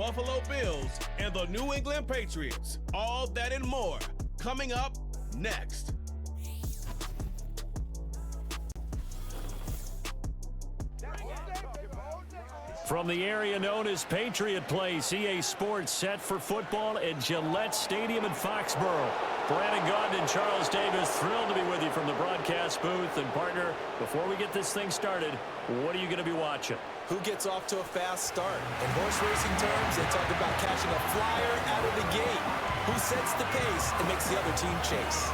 Buffalo Bills and the New England Patriots. All that and more coming up next. From the area known as Patriot Place, EA Sports set for football at Gillette Stadium in Foxborough. Brandon Gaudin and Charles Davis, thrilled to be with you from the broadcast booth. And partner, before we get this thing started, what are you going to be watching? Who gets off to a fast start? In horse racing terms, they talk about catching a flyer out of the gate. Who sets the pace and makes the other team chase?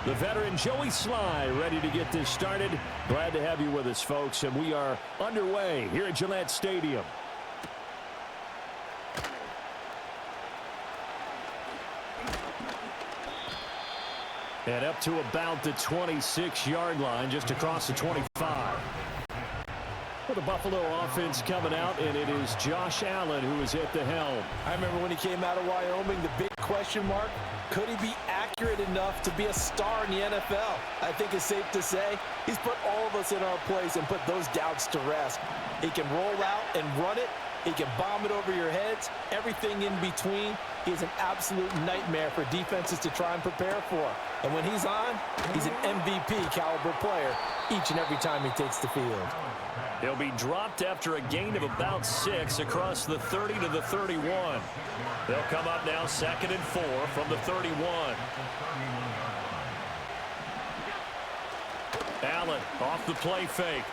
The veteran Joey Sly ready to get this started. Glad to have you with us, folks, and we are underway here at Gillette Stadium. And up to about the 26-yard line, just across the 25. For the Buffalo offense coming out, and it is Josh Allen who is at the helm. I remember when he came out of Wyoming, the big question mark, could he be accurate enough to be a star in the NFL? I think it's safe to say he's put all of us in our place and put those doubts to rest. He can roll out and run it. He can bomb it over your heads. Everything in between. He's an absolute nightmare for defenses to try and prepare for. And when he's on, he's an MVP caliber player each and every time he takes the field. He'll be dropped after a gain of about 6 across the 30 to the 31. They'll come up now 2nd and 4 from the 31. Allen off the play fake.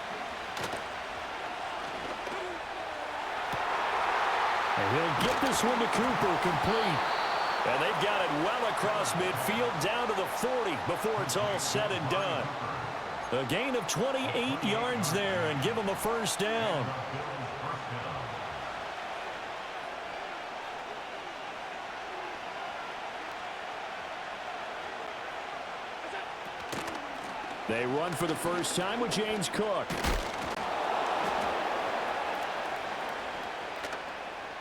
And he'll get this one to Cooper, complete. And they've got it well across midfield down to the 40 before it's all said and done. A gain of 28 yards there and give them a first down. They run for the first time with James Cook.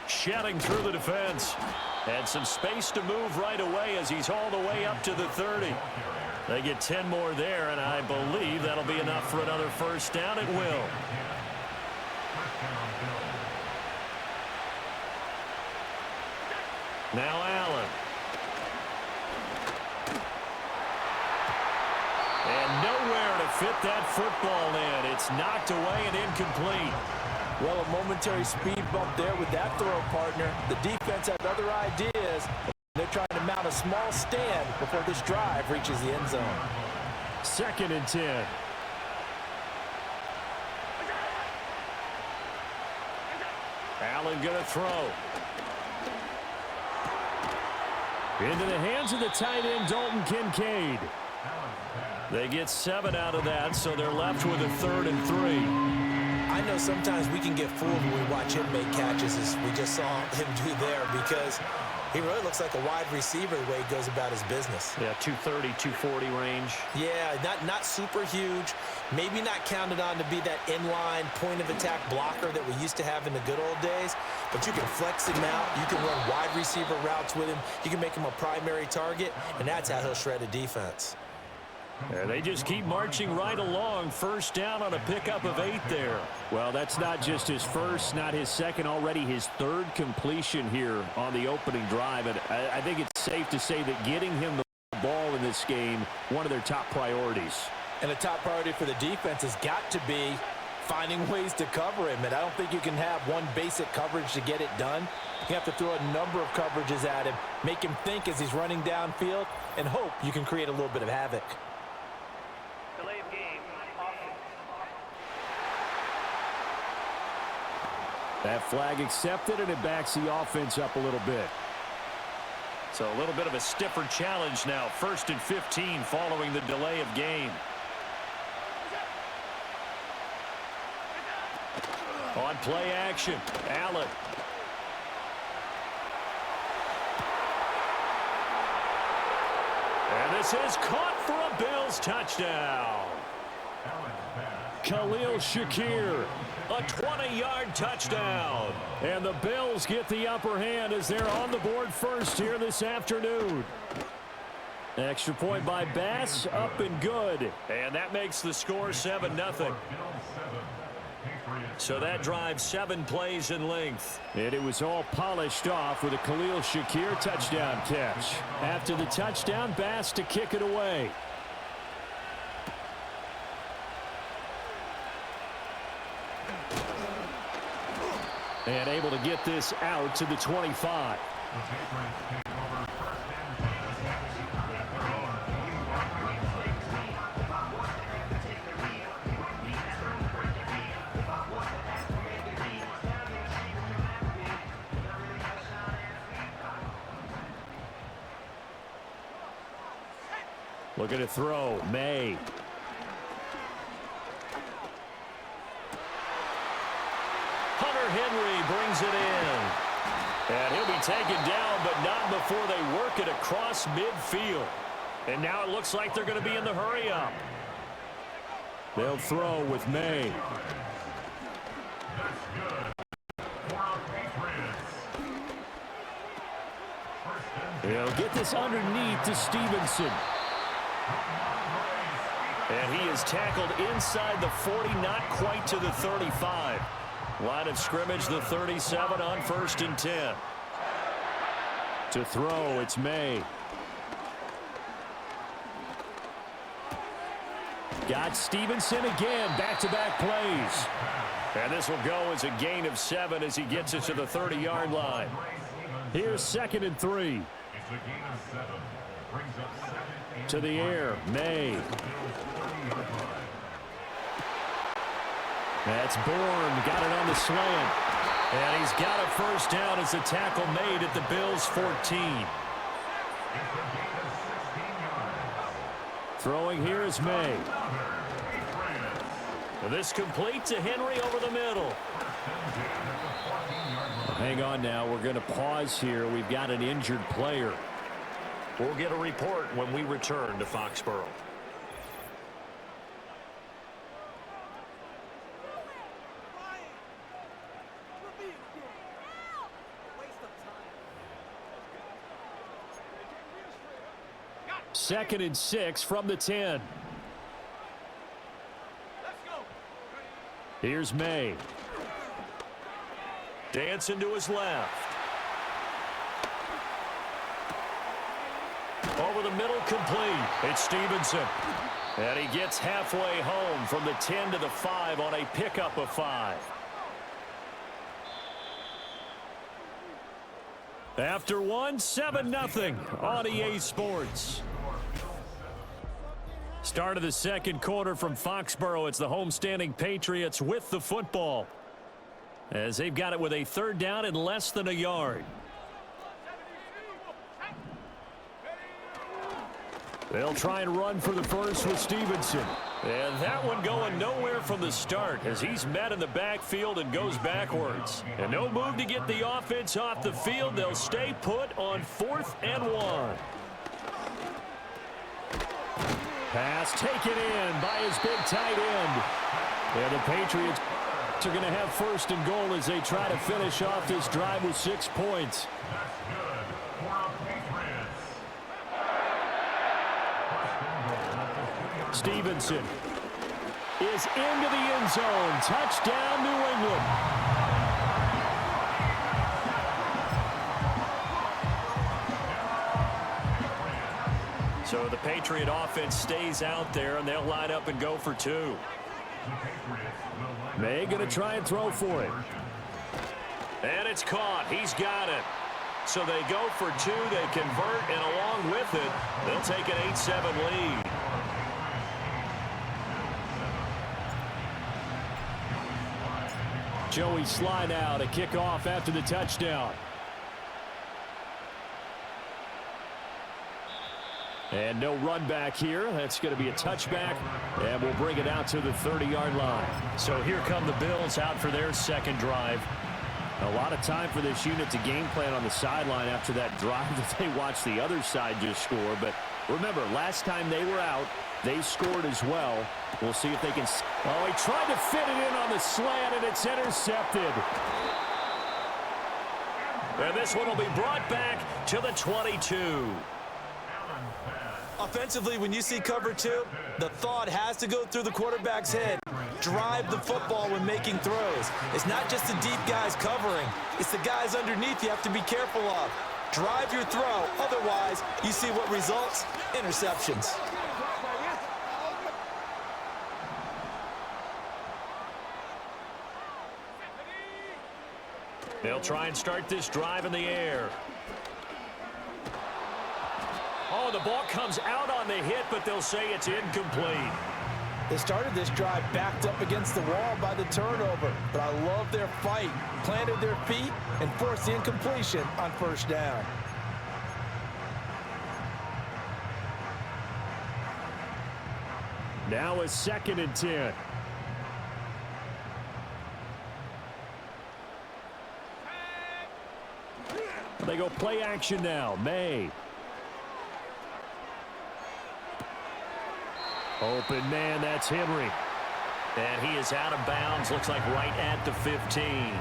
Shedding through the defense. And some space to move right away as he's all the way up to the 30. They get 10 more there, and I believe that'll be enough for another first down. It will. Now Allen. And nowhere to fit that football in. It's knocked away and incomplete. Well, a momentary speed bump there with that throw, partner. The defense has other ideas. They're trying to mount a small stand before this drive reaches the end zone. 2nd and 10. Allen going to throw. Into the hands of the tight end, Dalton Kincaid. They get 7 out of that, so they're left with a 3rd and 3. I know sometimes we can get fooled when we watch him make catches, as we just saw him do there, because he really looks like a wide receiver the way he goes about his business. Yeah, 230, 240 range. Yeah, not super huge. Maybe not counted on to be that inline point-of-attack blocker that we used to have in the good old days, but you can flex him out. You can run wide receiver routes with him. You can make him a primary target, and that's how he'll shred a defense. And they just keep marching right along. First down on a pickup of 8 there. Well, that's not just his first, not his second, already his 3rd completion here on the opening drive. And I think it's safe to say that getting him the ball in this game, one of their top priorities. And a top priority for the defense has got to be finding ways to cover him. And I don't think you can have one basic coverage to get it done. You have to throw a number of coverages at him, make him think as he's running downfield, and hope you can create a little bit of havoc. That flag accepted, and it backs the offense up a little bit. So a little bit of a stiffer challenge now. 1st and 15 following the delay of game. On play action, Allen. And this is caught for a Bills touchdown. Khalil Shakir, a 20-yard touchdown. And the Bills get the upper hand as they're on the board first here this afternoon. Extra point by Bass, up and good. And that makes the score 7-0. So that drives 7 plays in length. And it was all polished off with a Khalil Shakir touchdown catch. After the touchdown, Bass to kick it away. And able to get this out to the 25. Looking to throw, May. Henry brings it in. And he'll be taken down, but not before they work it across midfield. And now it looks like they're going to be in the hurry-up. They'll throw with May. They'll get this underneath to Stevenson. And he is tackled inside the 40, not quite to the 35. Line of scrimmage, the 37 on 1st and 10. To throw, it's May. Got Stevenson again, back-to-back plays. And this will go as a gain of 7 as he gets it to the 30-yard line. Here's 2nd and 3. To the air, May. That's Bourne, got it on the slant. And he's got a first down as the tackle made at the Bills' 14. Throwing here is May. This complete to Henry over the middle. Hang on now, we're going to pause here. We've got an injured player. We'll get a report when we return to Foxborough. Second and 6 from the 10. Here's May. Dancing to his left. Over the middle, complete. It's Stevenson. And he gets halfway home from the 10 to the 5 on a pickup of 5. After one, 7-0 on EA Sports. Start of the second quarter from Foxborough. It's the homestanding Patriots with the football, as they've got it with a 3rd down and less than a yard. They'll try and run for the first with Stevenson. And that one going nowhere from the start as he's met in the backfield and goes backwards. And no move to get the offense off the field. They'll stay put on 4th and 1. Pass taken in by his big tight end. And the Patriots are going to have 1st and goal as they try to finish off this drive with 6 points. Stevenson is into the end zone. Touchdown, New England. So the Patriot offense stays out there, and they'll line up and go for 2. May going to try and throw for it. And it's caught. He's got it. So they go for 2. They convert, and along with it, they'll take an 8-7 lead. Joey slide out, a kickoff after the touchdown. And no run back here. That's going to be a touchback, and we'll bring it out to the 30-yard line. So here come the Bills out for their second drive. A lot of time for this unit to game plan on the sideline after that drive that they watched the other side just score. But remember, last time they were out, they scored as well. We'll see if they can. Oh, he tried to fit it in on the slant, and it's intercepted. And this one will be brought back to the 22. Offensively, when you see cover two, the thought has to go through the quarterback's head. Drive the football when making throws. It's not just the deep guys covering. It's the guys underneath you have to be careful of. Drive your throw. Otherwise, you see what results? Interceptions. They'll try and start this drive in the air. Oh, the ball comes out on the hit, but they'll say it's incomplete. They started this drive backed up against the wall by the turnover, but I love their fight. Planted their feet and forced the incompletion on first down. Now a 2nd and 10. They go play action now. May. Open man, that's Henry. And he is out of bounds, looks like right at the 15.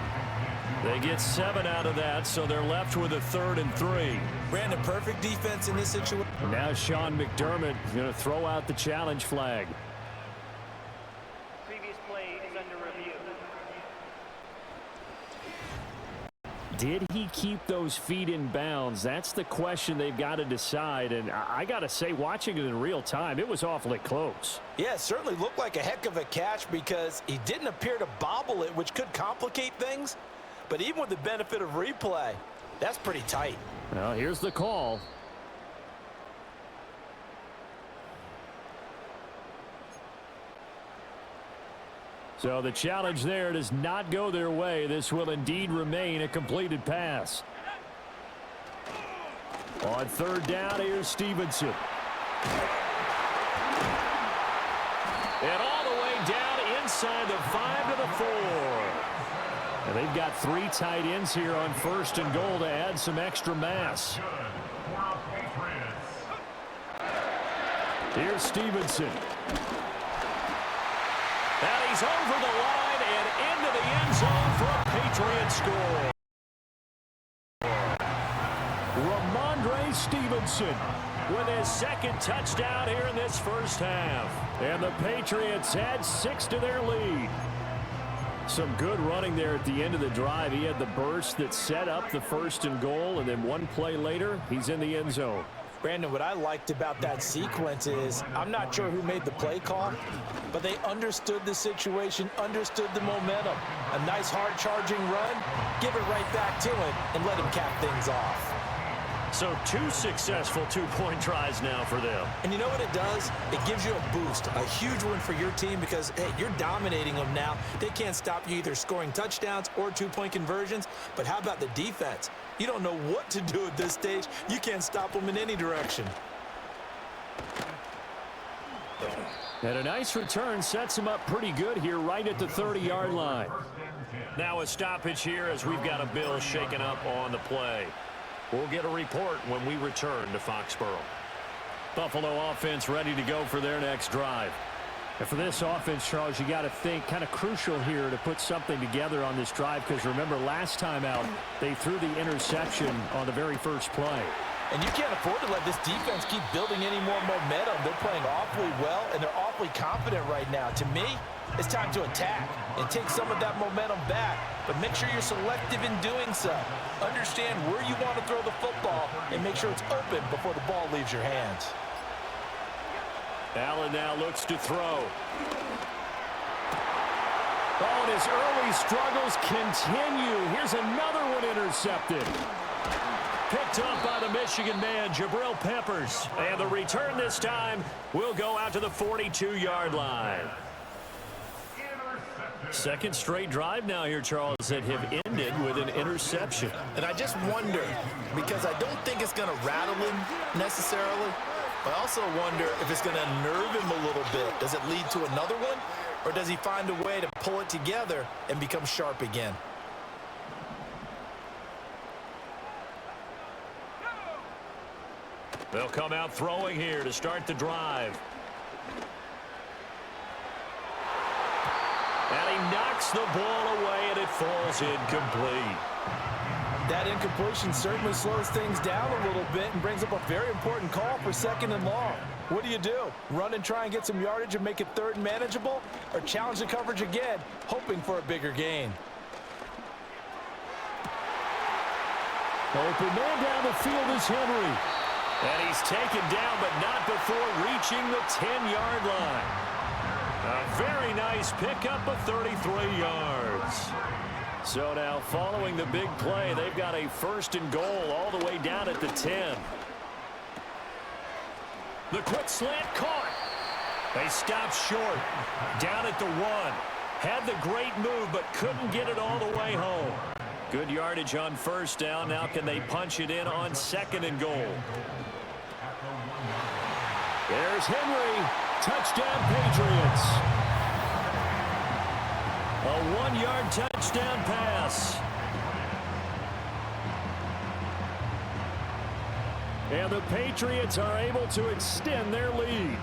They get 7 out of that, so they're left with a 3rd and 3. Brandon, perfect defense in this situation. Now Sean McDermott is going to throw out the challenge flag. Previous play is under review. Did he keep those feet in bounds? That's the question they've got to decide. And I got to say, watching it in real time, it was awfully close. Yeah, it certainly looked like a heck of a catch because he didn't appear to bobble it, which could complicate things. But even with the benefit of replay, that's pretty tight. Well, here's the call. So the challenge there does not go their way. This will indeed remain a completed pass. On 3rd down, here's Stevenson. And all the way down inside the 5 to the 4. And they've got 3 tight ends here on 1st and goal to add some extra mass. Here's Stevenson. And he's over the line and into the end zone for a Patriots score. Ramondre Stevenson With his 2nd touchdown here in this first half. And the Patriots add 6 to their lead. Some good running there at the end of the drive. He had the burst that set up the 1st and goal, and then one play later, he's in the end zone. Brandon, what I liked about that sequence is I'm not sure who made the play call, but they understood the situation, understood the momentum. A nice hard-charging run, give it right back to him, and let him cap things off. So 2 successful 2-point tries now for them. And you know what it does? It gives you a boost, a huge one for your team because, hey, you're dominating them now. They can't stop you either scoring touchdowns or 2-point conversions. But how about the defense? You don't know what to do at this stage. You can't stop them in any direction. And a nice return sets him up pretty good here right at the 30-yard line. Now a stoppage here as we've got a Bill shaken up on the play. We'll get a report when we return to Foxborough. Buffalo offense ready to go for their next drive. And for this offense, Charles, you got to think kind of crucial here to put something together on this drive because remember last time out they threw the interception on the very first play. And you can't afford to let this defense keep building any more momentum. They're playing awfully well, and they're awfully confident right now. To me, it's time to attack and take some of that momentum back. But make sure you're selective in doing so. Understand where you want to throw the football and make sure it's open before the ball leaves your hands. Allen now looks to throw. Oh, and his early struggles continue. Here's another one intercepted. Picked up by the Michigan man, Jabril Peppers. And the return this time will go out to the 42-yard line. 2nd straight drive now here, Charles, that have ended with an interception. And I just wonder, because I don't think it's going to rattle him necessarily, But I also wonder if it's going to unnerve him a little bit. Does it lead to another one? Or does he find a way to pull it together and become sharp again? They'll come out throwing here to start the drive. And he knocks the ball away, and it falls incomplete. That incompletion certainly slows things down a little bit and brings up a very important call for 2nd and long. What do? Run and try and get some yardage and make it 3rd and manageable? Or challenge the coverage again, hoping for a bigger gain? Open man down the field is Henry. And he's taken down, but not before reaching the 10-yard line. A very nice pickup of 33 yards. So now, following the big play, they've got a 1st and goal all the way down at the 10. The quick slant caught. They stopped short. Down at the 1. Had the great move, but couldn't get it all the way home. Good yardage on 1st down. Now can they punch it in on 2nd and goal? There's Henry. Touchdown, Patriots. A 1-yard touchdown pass. And the Patriots are able to extend their lead.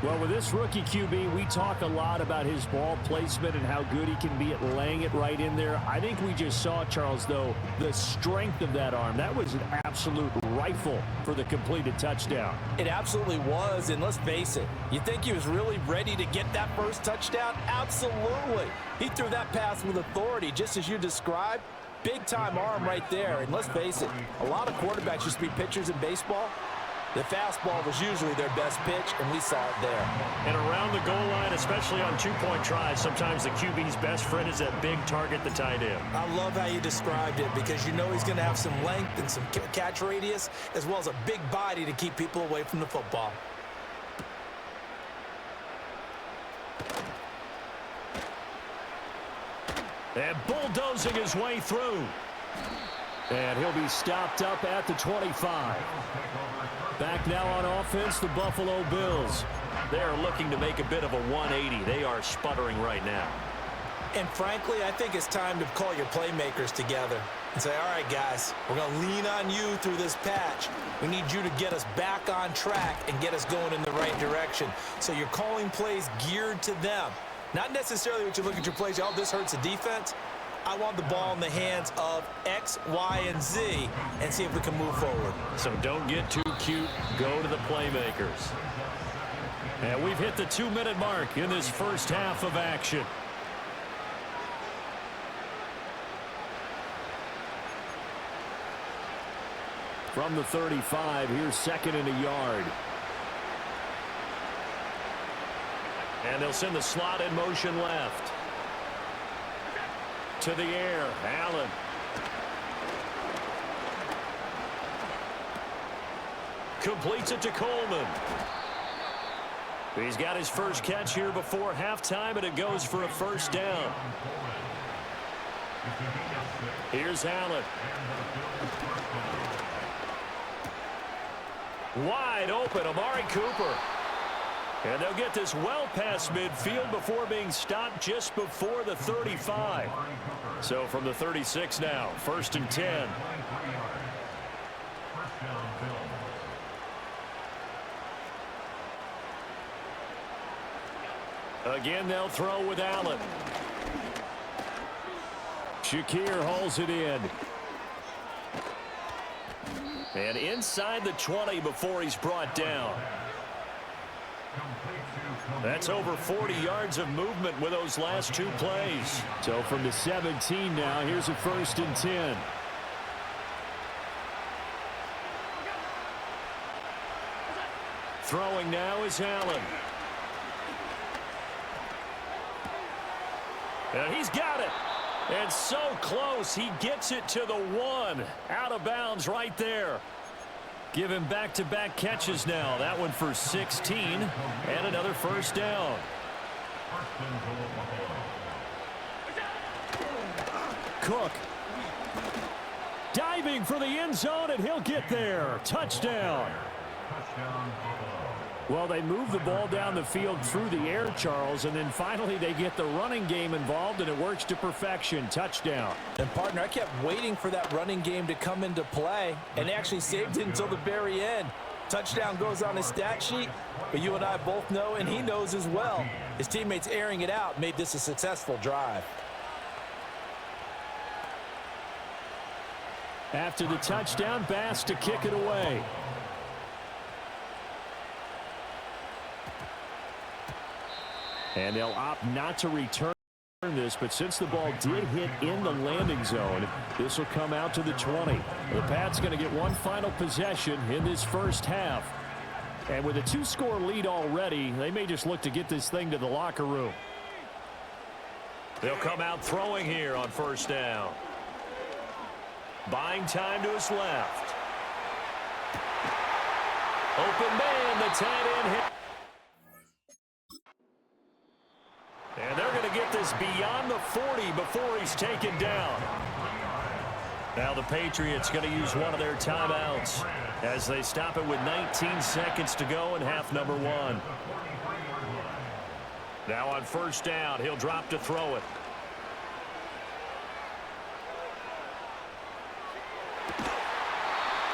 Well, with this rookie QB, we talk a lot about his ball placement and how good he can be at laying it right in there. I think we just saw, Charles, though, the strength of that arm. That was an absolute rifle for the completed touchdown. It absolutely was, and let's face it, you think he was really ready to get that first touchdown? Absolutely. He threw that pass with authority, just as you described. Big-time arm right there, and let's face it, a lot of quarterbacks used to be pitchers in baseball. The fastball was usually their best pitch, and we saw it there. And around the goal line, especially on 2-point tries, sometimes the QB's best friend is that big target, the tight end. I love how you described it because you know he's going to have some length and some catch radius as well as a big body to keep people away from the football. And bulldozing his way through. And he'll be stopped up at the 25. Back now on offense, the Buffalo Bills. They're looking to make a bit of a 180. They are sputtering right now. And frankly, I think it's time to call your playmakers together and say, all right, guys, we're going to lean on you through this patch. We need you to get us back on track and get us going in the right direction. So you're calling plays geared to them. Not necessarily what you look at your plays, oh, this hurts the defense. I want the ball in the hands of X, Y, and Z and see if we can move forward. So don't get too cute. Go to the playmakers. And we've hit the 2-minute mark in this first half of action. From the 35, here's 2nd and a yard. And they'll send the slot in motion left. To the air, Allen. Completes it to Coleman. He's got his first catch here before halftime, and it goes for a 1st down. Here's Allen. Wide open, Amari Cooper. And they'll get this well past midfield before being stopped just before the 35. So from the 36 now, 1st and 10. Again, they'll throw with Allen. Shakir hauls it in. And inside the 20 before he's brought down. That's over 40 yards of movement with those last 2 plays. So from the 17 now, here's a 1st and 10. Throwing now is Allen. And he's got it. And so close, he gets it to the 1. Out of bounds right there. Give him back-to-back catches now. That one for 16 and another 1st down. Cook. Diving for the end zone, and he'll get there. Touchdown. Well, they move the ball down the field through the air, Charles, and then finally they get the running game involved, and it works to perfection. Touchdown. And, partner, I kept waiting for that running game to come into play, and they actually saved it until the very end. Touchdown goes on his stat sheet, but you and I both know, and he knows as well, his teammates airing it out made this a successful drive. After the touchdown, Bass to kick it away. And they'll opt not to return this, but since the ball did hit in the landing zone, this will come out to the 20. The Pats going to get one final possession in this first half. And with a 2-score lead already, they may just look to get this thing to the locker room. They'll come out throwing here on first down. Buying time to his left. Open man, the tight end hit. And they're going to get this beyond the 40 before he's taken down. Now the Patriots going to use one of their timeouts as they stop it with 19 seconds to go in half number 1. Now on first down, he'll drop to throw it.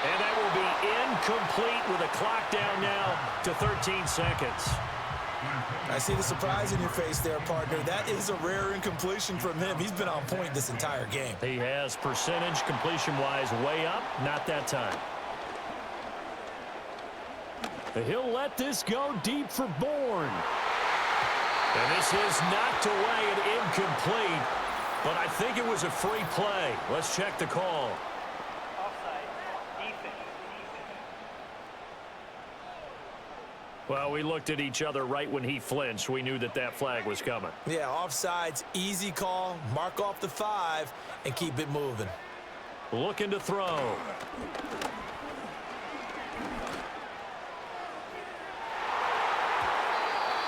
And that will be incomplete with a clock down now to 13 seconds. I see the surprise in your face there, partner. That is a rare incompletion from him. He's been on point this entire game. He has percentage completion-wise way up. Not that time. He'll let this go deep for Bourne. And this is knocked away and incomplete. But I think it was a free play. Let's check the call. Well, we looked at each other right when he flinched. We knew that that flag was coming. Yeah, offsides, easy call. Mark off the 5 and keep it moving. Looking to throw.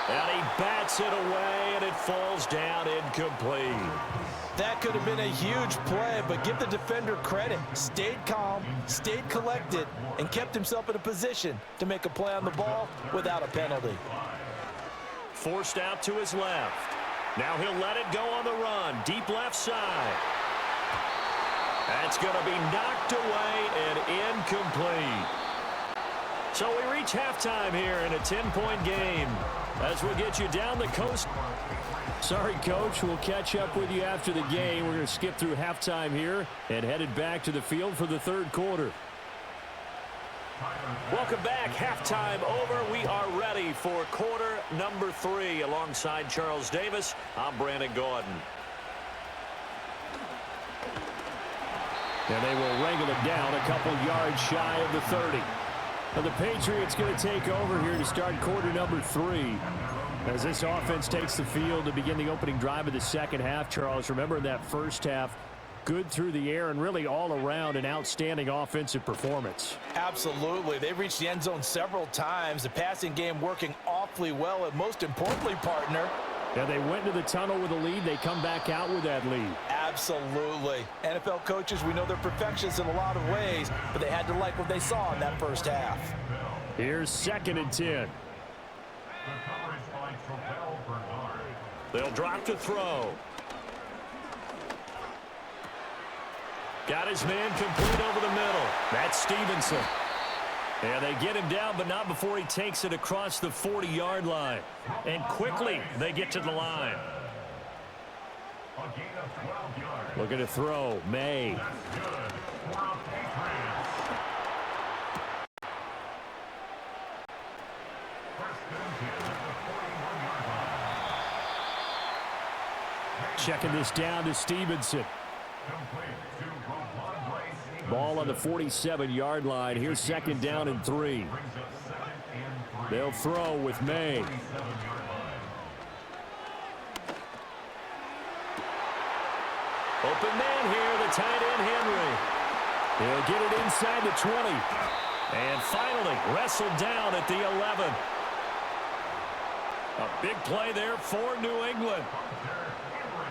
And he bats it away, and it falls down incomplete. That could have been a huge play, but give the defender credit. Stayed calm, stayed collected, and kept himself in a position to make a play on the ball without a penalty. Forced out to his left. Now he'll let it go on the run. Deep left side. That's going to be knocked away and incomplete. So we reach halftime here in a 10-point game as we get you down the coast. Sorry, Coach. We'll catch up with you after the game. We're going to skip through halftime here and headed back to the field for the third quarter. Welcome back. Halftime over. We are ready for quarter number 3. Alongside Charles Davis, I'm Brandon Gordon. And they will wrangle it down a couple yards shy of the 30. And the Patriots going to take over here to start quarter number 3. As this offense takes the field to begin the opening drive of the second half, Charles, remember in that first half, good through the air and really all around an outstanding offensive performance. Absolutely. They reached the end zone several times. The passing game working awfully well, and most importantly, partner, yeah, they went into the tunnel with a lead. They come back out with that lead. Absolutely. NFL coaches, we know they're perfectionists in a lot of ways, but they had to like what they saw in that first half. Here's 2nd and 10. They'll drop to throw. Got his man complete over the middle. That's Stevenson. And they get him down, but not before he takes it across the 40-yard line. And quickly, they get to the line. Looking to throw. May. Checking this down to Stevenson. Ball on the 47-yard line. Here's 2nd down and 3. They'll throw with May. Open man here, the tight end Henry. He'll get it inside the 20. And finally wrestled down at the 11. A big play there for New England.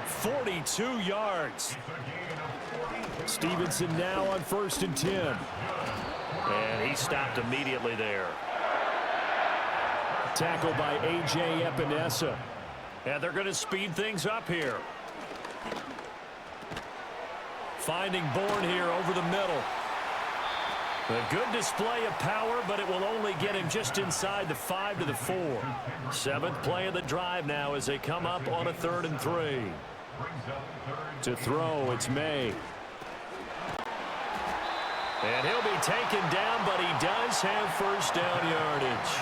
42 yards. Stevenson now on 1st and 10. And he stopped immediately there. Tackled by A.J. Epinesa. And they're going to speed things up here. Finding Bourne here over the middle. A good display of power, but it will only get him just inside the 5 to the 4. 7th play of the drive now as they come up on a 3rd and 3. To throw, it's May. And he'll be taken down, but he does have first down yardage.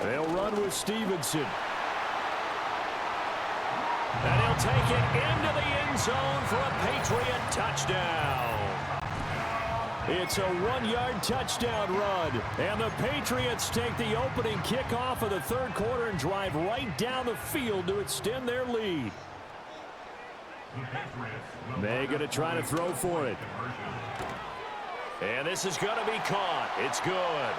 They'll run with Stevenson. And he'll take it into the end zone for a Patriot touchdown. It's a 1-yard touchdown run. And the Patriots take the opening kickoff of the 3rd quarter and drive right down the field to extend their lead. May going to try to throw for it. And this is going to be caught. It's good.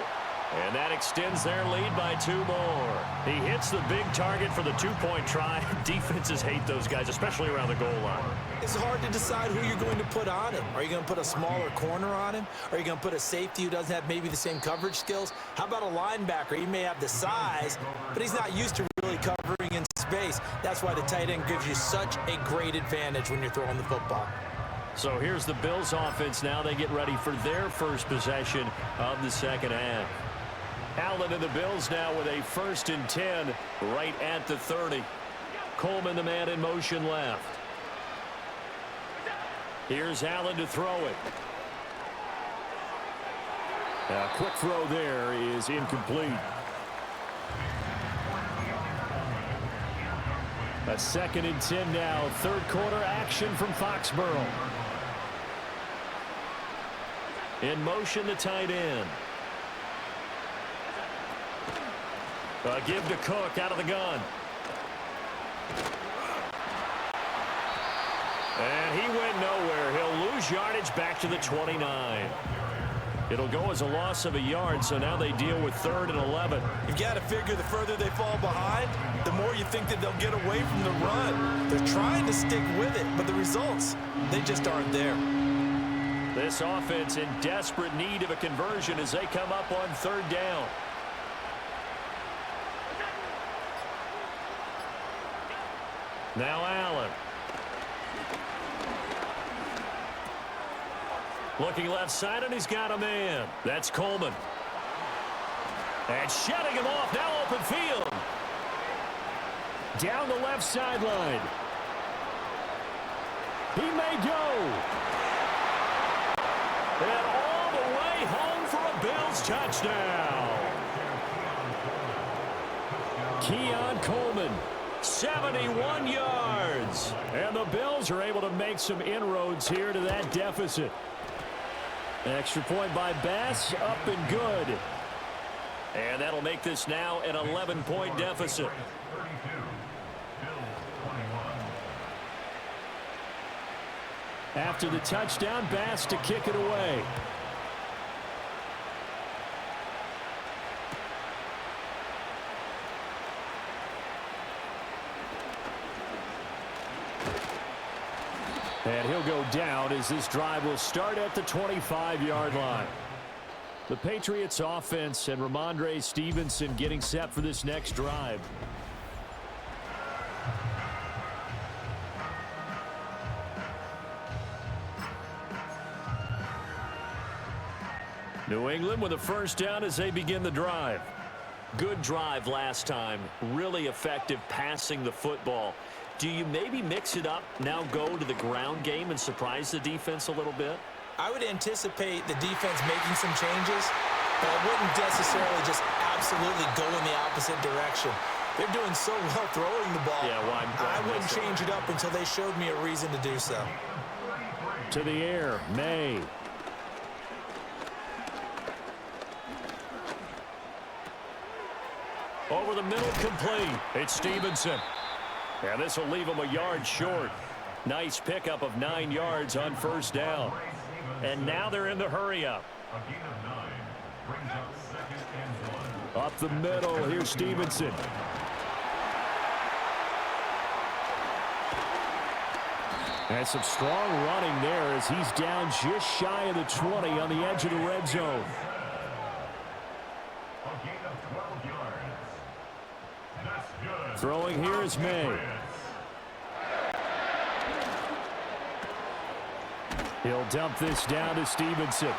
And that extends their lead by 2 more. He hits the big target for the 2-point try. Defenses hate those guys, especially around the goal line. It's hard to decide who you're going to put on him. Are you going to put a smaller corner on him? Are you going to put a safety who doesn't have maybe the same coverage skills? How about a linebacker? He may have the size, but he's not used to really covering in space. That's why the tight end gives you such a great advantage when you're throwing the football. So here's the Bills offense now. They get ready for their first possession of the second half. Allen and the Bills now with a 1st and 10 right at the 30. Coleman, the man in motion left. Here's Allen to throw it. A quick throw there is incomplete. A 2nd and 10 now. 3rd quarter action from Foxborough. In motion, the tight end. Give to Cook out of the gun. And he went nowhere. He'll lose yardage back to the 29. It'll go as a loss of a yard, so now they deal with 3rd and 11. You've got to figure the further they fall behind, the more you think that they'll get away from the run. They're trying to stick with it, but the results, they just aren't there. This offense in desperate need of a conversion as they come up on 3rd down. Now Allen. Looking left side, and he's got a man. That's Coleman. And shutting him off, now open field. Down the left sideline. He may go. And all the way home for a Bills touchdown. Keon Coleman. 71 yards. And the Bills are able to make some inroads here to that deficit. Extra point by Bass, up and good. And that'll make this now an 11-point deficit. After the touchdown, Bass to kick it away. And he'll go down as this drive will start at the 25-yard line. The Patriots offense and Ramondre Stevenson getting set for this next drive. New England with a first down as they begin the drive. Good drive last time. Really effective passing the football. Do you maybe mix it up, now go to the ground game and surprise the defense a little bit? I would anticipate the defense making some changes, but I wouldn't necessarily just absolutely go in the opposite direction. They're doing so well throwing the ball. Yeah, well, I wouldn't change it up until they showed me a reason to do so. To the air, May. Over the middle, complete. It's Stevenson. And this will leave him a yard short. Nice pickup of 9 yards on first down. And now they're in the hurry-up. Up the middle, here's Stevenson. And some strong running there as he's down just shy of the 20 on the edge of the red zone. Throwing here is May. He'll dump this down to Stevenson.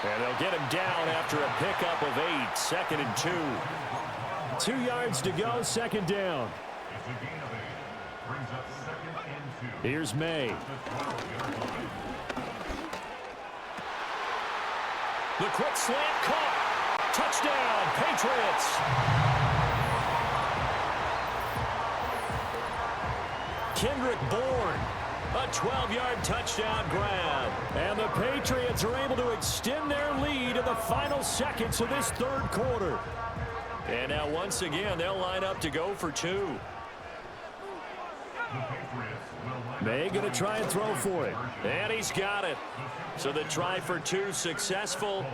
And they'll get him down after a pickup of 8, 2nd and 2. 2 yards to go, 2nd down. Here's May. The quick slant caught. Touchdown, Patriots. Kendrick Bourne. A 12-yard touchdown grab. And the Patriots are able to extend their lead in the final seconds of this 3rd quarter. And now once again, they'll line up to go for 2. May going to try and throw for it. And he's got it. So the try for 2 successful.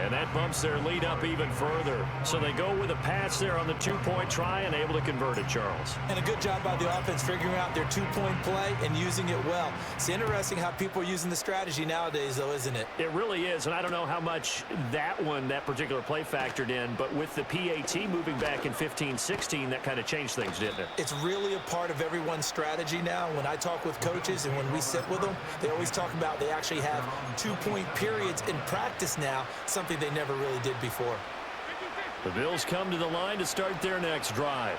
And that bumps their lead up even further. So they go with a pass there on the 2-point try and able to convert it, Charles. And a good job by the offense figuring out their 2-point play and using it well. It's interesting how people are using the strategy nowadays, though, isn't it? It really is, and I don't know how much that particular play factored in, but with the PAT moving back in 15-16, that kind of changed things, didn't it? It's really a part of everyone's strategy now. When I talk with coaches and when we sit with them, they always talk about they actually have 2-point periods in practice now, something they never really did before. The Bills come to the line to start their next drive.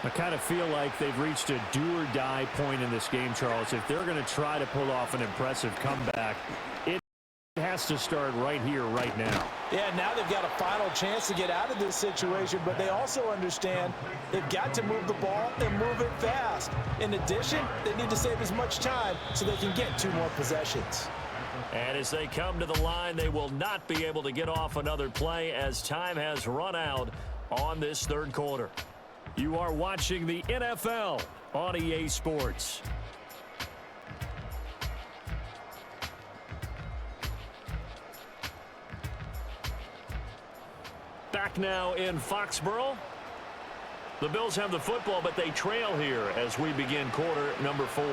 I kind of feel like they've reached a do-or-die point in this game, Charles. If they're going to try to pull off an impressive comeback, it has to start right here, right now. Yeah, now they've got a final chance to get out of this situation, but they also understand they've got to move the ball and move it fast. In addition, they need to save as much time so they can get 2 more possessions. And as they come to the line, they will not be able to get off another play as time has run out on this 3rd quarter. You are watching the NFL on EA Sports. Back now in Foxborough. The Bills have the football, but they trail here as we begin quarter number 4.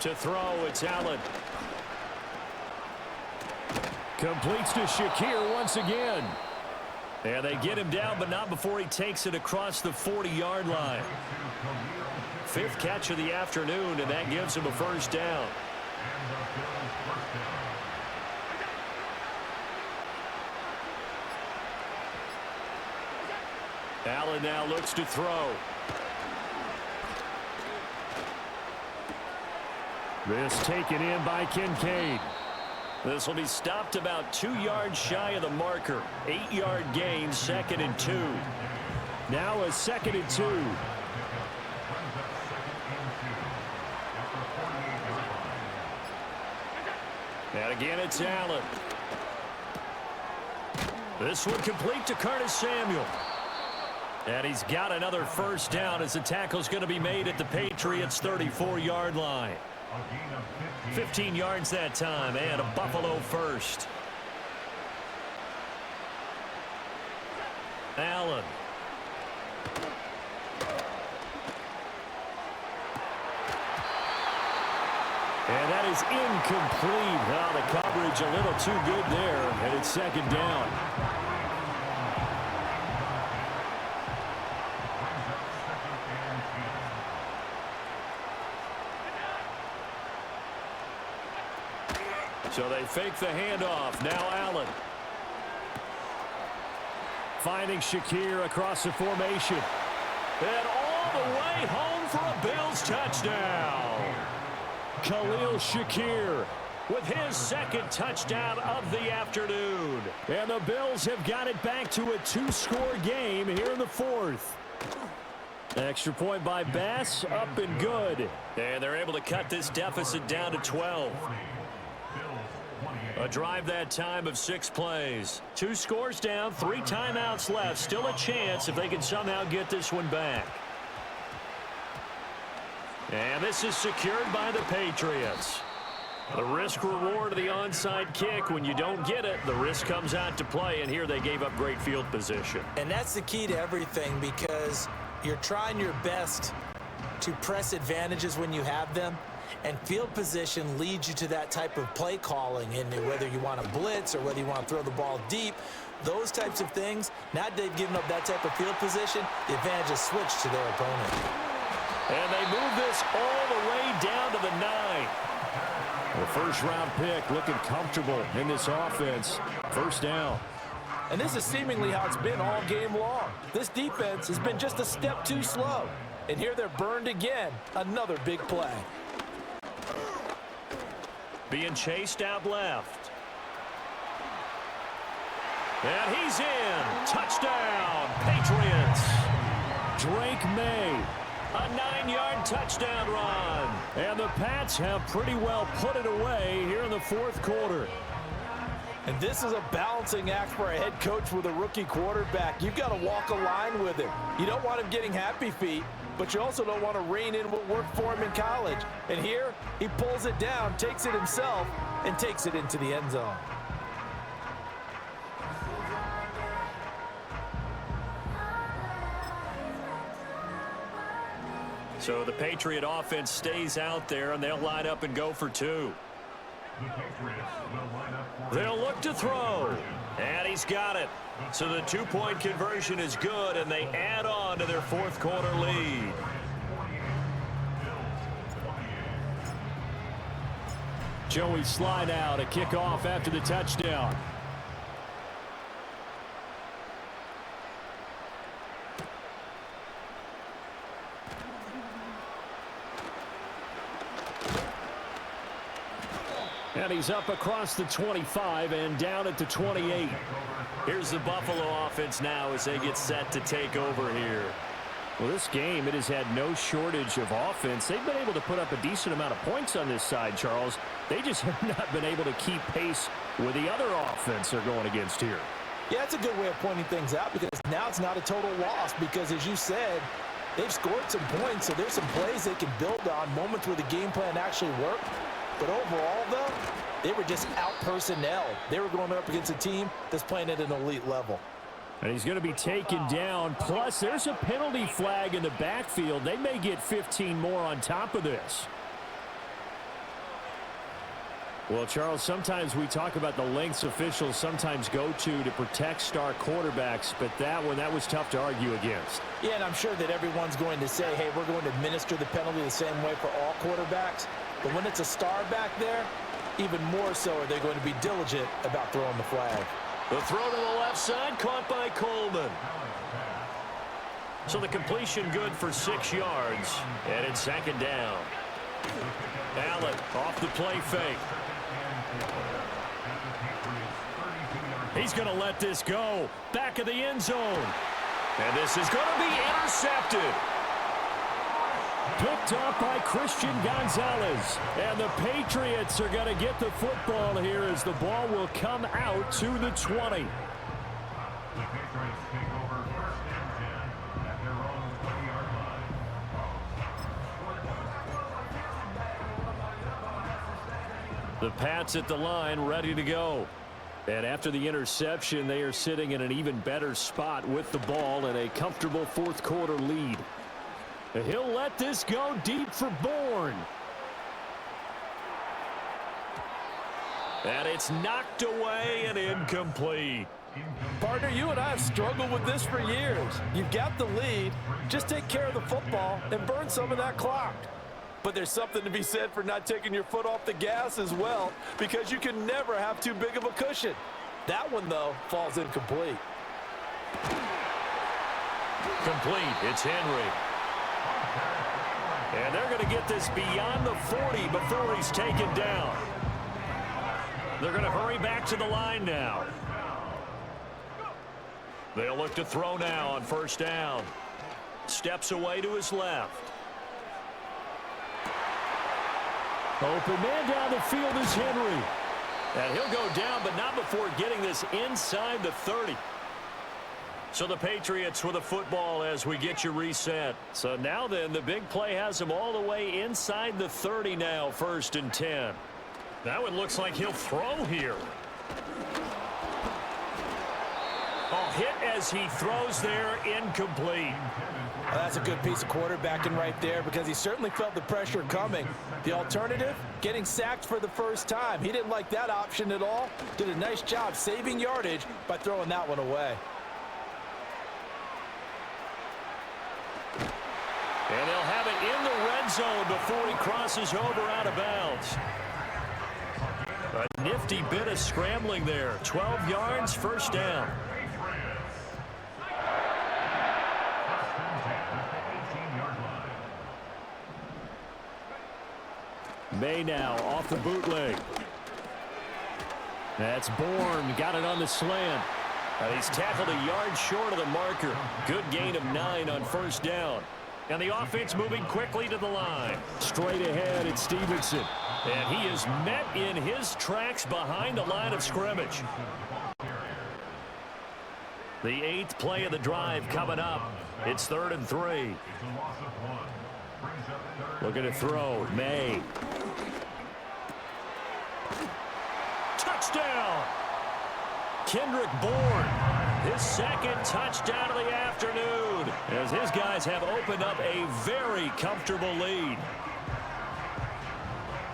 To throw, it's Allen. Completes to Shakir once again. And they get him down, but not before he takes it across the 40-yard line. 5th catch of the afternoon, and that gives him a 1st down. Allen now looks to throw. This taken in by Kincaid. This will be stopped about 2 yards shy of the marker. 8-yard gain, 2nd and 2. Now a 2nd and 2. And again, it's Allen. This one complete to Curtis Samuel. And he's got another 1st down as the tackle's going to be made at the Patriots' 34-yard line. 15 yards that time, and a Buffalo 1st. Allen. And that is incomplete. Now the coverage a little too good there, and it's 2nd down. So they fake the handoff. Now Allen. Finding Shakir across the formation. And all the way home for a Bills touchdown. Khalil Shakir with his 2nd touchdown of the afternoon. And the Bills have got it back to a 2-score game here in the 4th. Extra point by Bass, up and good. And they're able to cut this deficit down to 12. A drive that time of 6 plays. 2 scores down, 3 timeouts left. Still a chance if they can somehow get this one back. And this is secured by the Patriots. The risk reward of the onside kick. When you don't get it, the risk comes out to play, and here they gave up great field position. And that's the key to everything, because you're trying your best to press advantages when you have them, and field position leads you to that type of play calling, and whether you want to blitz or whether you want to throw the ball deep, those types of things. Now they've given up that type of field position, the advantage is switched to their opponent. And they move this all the way down to the 9. The first-round pick looking comfortable in this offense. First down. And this is seemingly how it's been all game long. This defense has been just a step too slow. And here they're burned again. Another big play. Being chased out left. And he's in. Touchdown, Patriots. Drake May. A 9-yard touchdown run. And the Pats have pretty well put it away here in the fourth quarter. And this is a balancing act for a head coach with a rookie quarterback. You've got to walk a line with him. You don't want him getting happy feet, but you also don't want to rein in what worked for him in college. And here, he pulls it down, takes it himself, and takes it into the end zone. So the Patriot offense stays out there, and they'll line up and go for 2. They'll look to throw, and he's got it. So the 2-point conversion is good, and they add on to their fourth quarter lead. Joey slide out, a kickoff after the touchdown. And he's up across the 25 and down at the 28. Here's the Buffalo offense now as they get set to take over here. Well, this game, it has had no shortage of offense. They've been able to put up a decent amount of points on this side, Charles. They just have not been able to keep pace with the other offense they're going against here. Yeah, that's a good way of pointing things out, because now it's not a total loss, because as you said, they've scored some points, so there's some plays they can build on, moments where the game plan actually worked. But overall, though, they were just out-personnel. They were going up against a team that's playing at an elite level. And he's going to be taken down. Plus, there's a penalty flag in the backfield. They may get 15 more on top of this. Well, Charles, sometimes we talk about the lengths officials sometimes go to protect star quarterbacks, but that was tough to argue against. Yeah, and I'm sure that everyone's going to say, hey, we're going to administer the penalty the same way for all quarterbacks. But when it's a star back there, even more so are they going to be diligent about throwing the flag. The throw to the left side, caught by Coleman. So the completion good for 6 yards, and it's second down. Allen off the play fake. He's going to let this go. Back of the end zone. And this is going to be intercepted. Picked up by Christian Gonzalez. And the Patriots are going to get the football here as the ball will come out to the 20. The Pats at the line, ready to go. And after the interception, they are sitting in an even better spot with the ball and a comfortable fourth quarter lead. He'll let this go deep for Bourne. And it's knocked away and incomplete. Partner, you and I have struggled with this for years. You've got the lead. Just take care of the football and burn some of that clock. But there's something to be said for not taking your foot off the gas as well, because you can never have too big of a cushion. That one, though, falls incomplete. Complete. It's Henry. And they're going to get this beyond the 40 before he's taken down. They're going to hurry back to the line now. They'll look to throw now on first down. Steps away to his left. Open man down the field is Henry. And he'll go down, but not before getting this inside the 30. So the Patriots with a football as we get you reset. So now then, the big play has them all the way inside the 30 now, 1st and 10. That one looks like he'll throw here. Oh, hit as he throws there, incomplete. Well, that's a good piece of quarterbacking right there because he certainly felt the pressure coming. The alternative, getting sacked for the first time. He didn't like that option at all. Did a nice job saving yardage by throwing that one away. And they'll have it in the red zone before he crosses over out of bounds. A nifty bit of scrambling there. 12 yards, first down. May now off the bootleg. That's Bourne. Got it on the slant. He's tackled a yard short of the marker. Good gain of 9 on first down. And the offense moving quickly to the line. Straight ahead, it's Stevenson. And he is met in his tracks behind the line of scrimmage. The 8th play of the drive coming up. It's 3rd and 3. Looking to throw. May. Touchdown! Kendrick Bourne, his second touchdown of the afternoon, as his guys have opened up a very comfortable lead.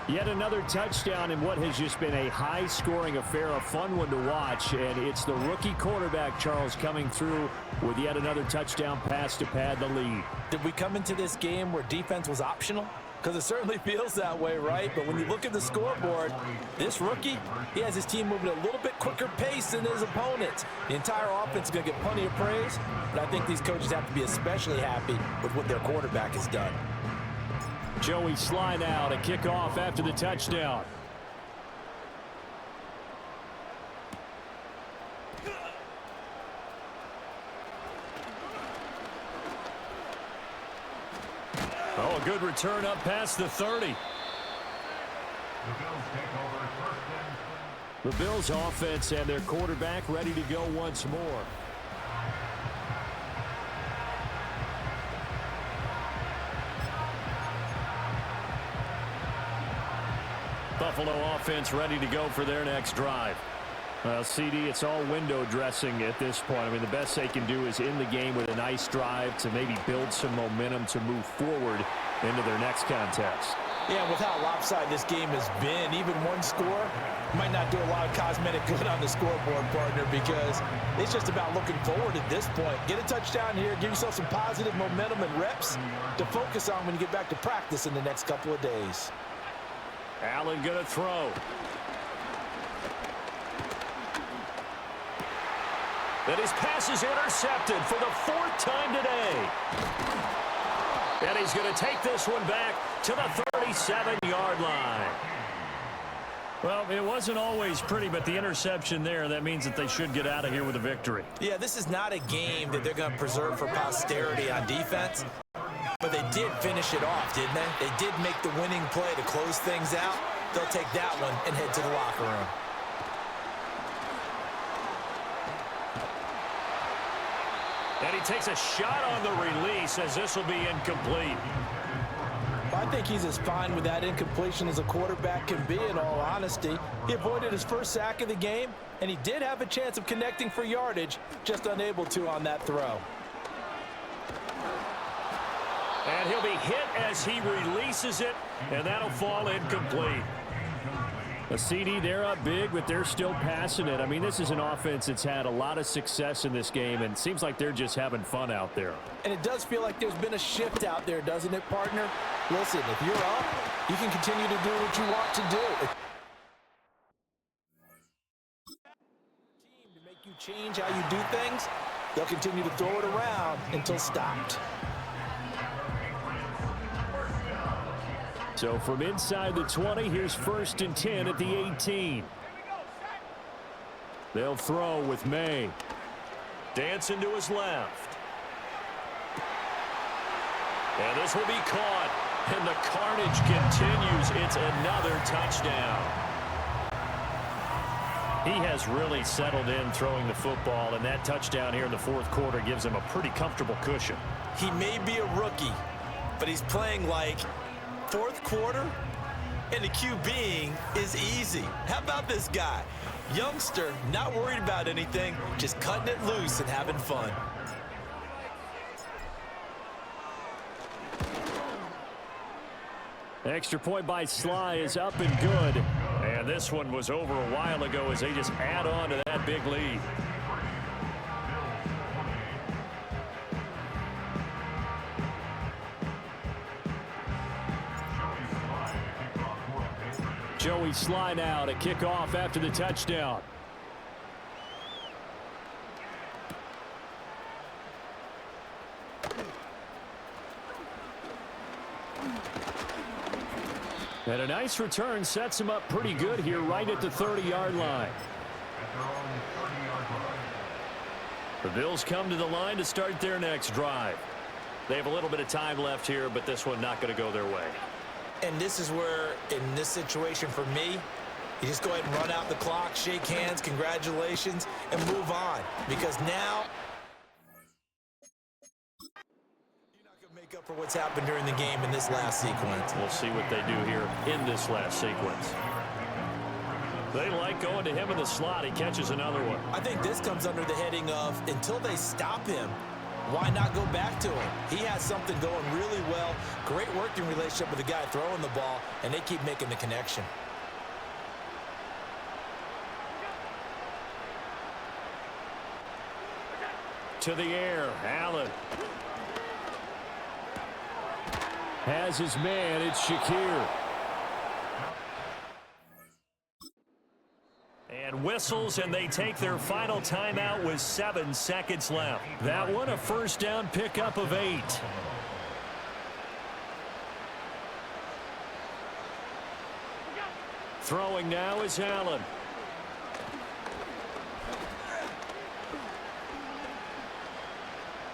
Yet another touchdown in what has just been a high-scoring affair, a fun one to watch, and it's the rookie quarterback, Charles, coming through with yet another touchdown pass to pad the lead. Did we come into this game where defense was optional? Because it certainly feels that way, right? But when you look at the scoreboard, this rookie, he has his team moving at a little bit quicker pace than his opponents. The entire offense is going to get plenty of praise, but I think these coaches have to be especially happy with what their quarterback has done. Joey Sly now to kick off after the touchdown. Oh, a good return up past the 30. The Bills offense and their quarterback ready to go once more. Buffalo offense ready to go for their next drive. Well, CD, it's all window dressing at this point. I mean, the best they can do is in the game with a nice drive to maybe build some momentum to move forward into their next contest. Yeah, with how lopsided this game has been, even one score might not do a lot of cosmetic good on the scoreboard, partner, because it's just about looking forward at this point. Get a touchdown here, give yourself some positive momentum and reps to focus on when you get back to practice in the next couple of days. Allen going to throw. And his pass is intercepted for the 4th time today. And he's going to take this one back to the 37-yard line. Well, it wasn't always pretty, but the interception there, that means that they should get out of here with a victory. Yeah, this is not a game that they're going to preserve for posterity on defense. But they did finish it off, didn't they? They did make the winning play to close things out. They'll take that one and head to the locker room. And he takes a shot on the release as this will be incomplete. I think he's as fine with that incompletion as a quarterback can be, in all honesty. He avoided his first sack of the game, and he did have a chance of connecting for yardage, just unable to on that throw. And he'll be hit as he releases it, and that'll fall incomplete. A CD, they're up big, but they're still passing it. I mean, this is an offense that's had a lot of success in this game, and it seems like they're just having fun out there. And it does feel like there's been a shift out there, doesn't it, partner? Listen, if you're up, you can continue to do what you want to do. To make you change how you do things, they'll continue to throw it around until stopped. So from inside the 20, here's 1st and 10 at the 18. They'll throw with May. Dancing to his left. And this will be caught. And the carnage continues. It's another touchdown. He has really settled in throwing the football, and that touchdown here in the 4th quarter gives him a pretty comfortable cushion. He may be a rookie, but he's playing like 4th quarter And the QBing is easy. How about this guy? Youngster, not worried about anything, just cutting it loose and having fun. Extra point by Sly is up and good. And this one was over a while ago as they just add on to that big lead. Joey Sly now to kick off after the touchdown. And a nice return sets him up pretty good here right at the 30-yard line. The Bills come to the line to start their next drive. They have a little bit of time left here, but this one not going to go their way. And this is where, in this situation for me, you just go ahead and run out the clock, shake hands, congratulations, and move on. Because now you're not going to make up for what's happened during the game in this last sequence. We'll see what they do here in this last sequence. They like going to him in the slot. He catches another one. I think this comes under the heading of until they stop him, why not go back to him? He has something going really well. Great working relationship with the guy throwing the ball, and they keep making the connection. To the air, Allen. Has his man, it's Shakir. And whistles, and they take their final timeout with 7 seconds left. That one a first down pickup of 8. Throwing now is Allen.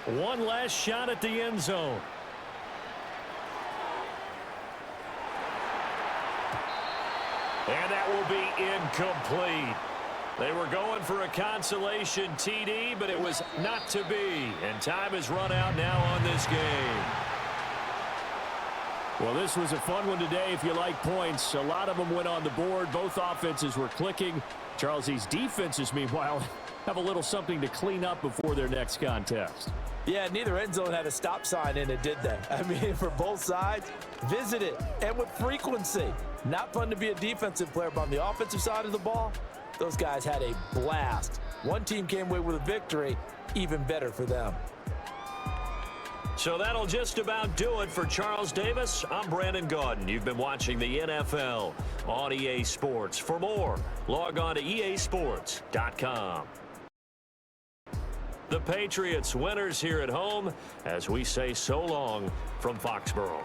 One last shot at the end zone. And that will be incomplete. They were going for a consolation TD, but it was not to be. And time has run out now on this game. Well, this was a fun one today if you like points. A lot of them went on the board. Both offenses were clicking. Charles, these defenses, meanwhile, have a little something to clean up before their next contest. Yeah, neither end zone had a stop sign in it, did they? I mean, for both sides, visit it, and with frequency. Not fun to be a defensive player, but on the offensive side of the ball, those guys had a blast. One team came away with a victory, even better for them. So that'll just about do it for Charles Davis. I'm Brandon Gaudin. You've been watching the NFL on EA Sports. For more, log on to easports.com. The Patriots winners here at home as we say so long from Foxborough.